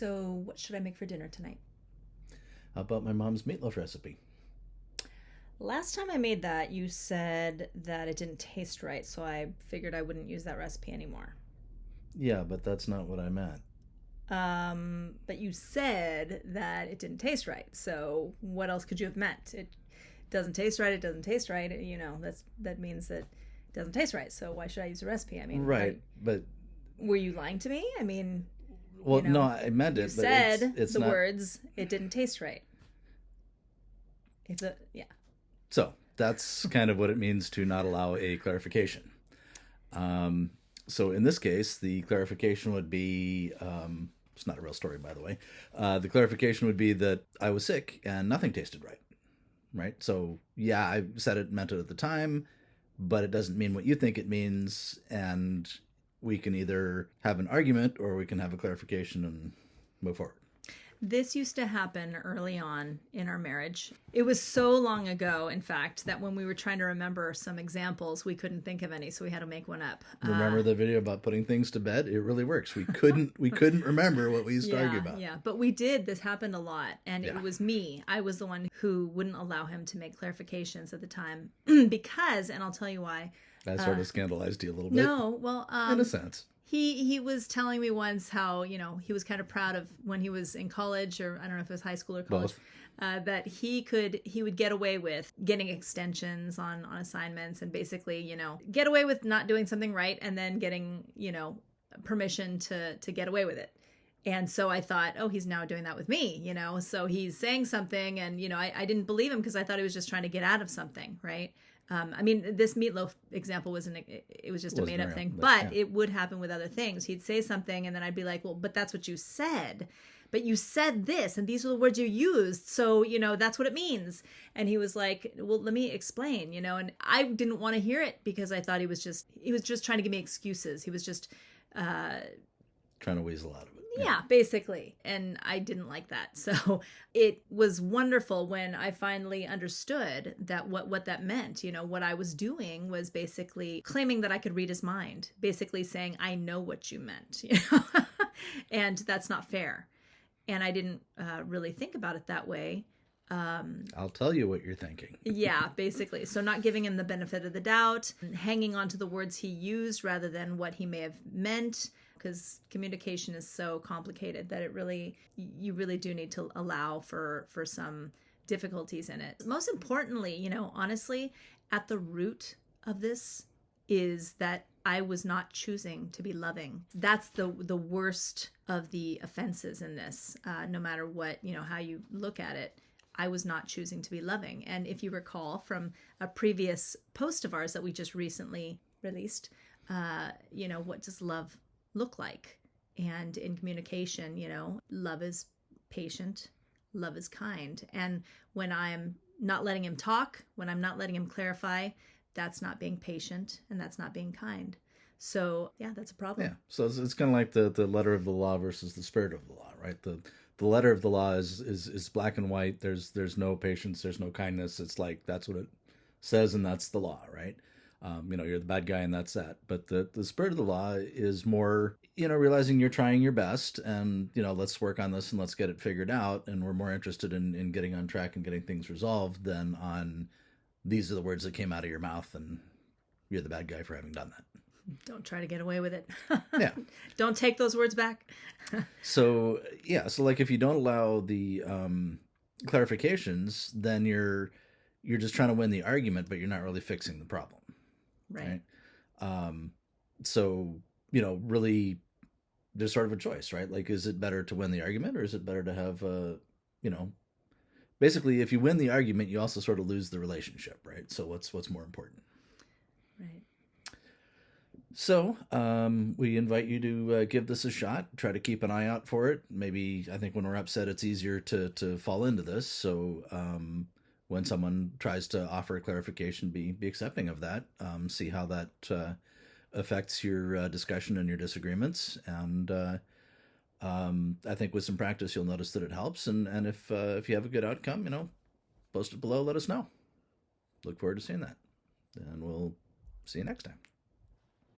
So, what should I make for dinner tonight? How about my mom's meatloaf recipe? Last time I made that, you said that it didn't taste right, so I figured I wouldn't use that recipe anymore. Yeah, but that's not what I meant. But you said that it didn't taste right. So, what else could you have meant? It doesn't taste right. It doesn't taste right. That means that it doesn't taste right. So, why should I use a recipe? I mean, Right, but were you lying to me? I mean, well, no, I meant you it, but said it's the not. words, it didn't taste right. Yeah. So that's kind of what it means to not allow a clarification. Um, so in this case, the clarification would be. It's not a real story, by the way. The clarification would be that I was sick and nothing tasted right. Right. So yeah, I said it meant it at the time, but it doesn't mean what you think it means, and we can either have an argument or we can have a clarification and move forward. This used to happen early on in our marriage. It was so long ago, in fact, that when we were trying to remember some examples, we couldn't think of any, so we had to make one up. Remember the video about putting things to bed? It really works. We couldn't remember what we used to argue about. Yeah, but we did. This happened a lot, and Yeah. it was me. I was the one who wouldn't allow him to make clarifications at the time because, and I'll tell you why. That sort of scandalized you a little bit. No, well, in a sense. He was telling me once how he was kind of proud of when he was in college, or I don't know if it was high school or college, that he would get away with getting extensions on assignments, and basically get away with not doing something right, and then getting permission to get away with it. And so I thought, oh, he's now doing that with me, so he's saying something, and I didn't believe him because I thought he was just trying to get out of something, right? I mean, this meatloaf example it was just a made up real, thing, but but it would happen with other things. He'd say something, and then I'd be like, well, but that's what you said. But you said this, and these are the words you used. So, that's what it means. And he was like, well, let me explain, and I didn't want to hear it because I thought he was just trying to give me excuses. He was just, Trying to weasel out of it. yeah, basically. And I didn't like that. So it was wonderful when I finally understood that what that meant. What I was doing was basically claiming that I could read his mind, basically saying, I know what you meant, and that's not fair. And I didn't really think about it that way. I'll tell you what you're thinking. Yeah, basically. So not giving him the benefit of the doubt, hanging on to the words he used rather than what he may have meant, because communication is so complicated that you really do need to allow for some difficulties in it. Most importantly, honestly, at the root of this is that I was not choosing to be loving. That's the worst of the offenses in this, no matter what, how you look at it. I was not choosing to be loving. And if you recall from a previous post of ours that we just recently released, what does love look like? And in communication, love is patient, love is kind. And when I'm not letting him talk, when I'm not letting him clarify, that's not being patient, and that's not being kind. So yeah, that's a problem. Yeah. So it's kind of like the letter of the law versus the spirit of the law, right? The letter of the law is black and white. There's no patience, there's no kindness. It's like that's what it says, and that's the law, right? You're the bad guy, and that's that. But the spirit of the law is more, realizing you're trying your best, and let's work on this and let's get it figured out. And we're more interested in getting on track and getting things resolved than on these are the words that came out of your mouth, and you're the bad guy for having done that. Don't try to get away with it. Yeah. Don't take those words back. So like if you don't allow the clarifications, then you're just trying to win the argument, but you're not really fixing the problem. Right. So, really there's sort of a choice, right? Like, is it better to win the argument, or is it better to have basically if you win the argument, you also sort of lose the relationship, right? So what's more important? Right. So, we invite you to give this a shot. Try to keep an eye out for it. Maybe, I think when we're upset, it's easier to fall into this. So, when someone tries to offer a clarification, be accepting of that. See how that affects your discussion and your disagreements. And I think with some practice, you'll notice that it helps. And if you have a good outcome, post it below. Let us know. Look forward to seeing that. And we'll see you next time.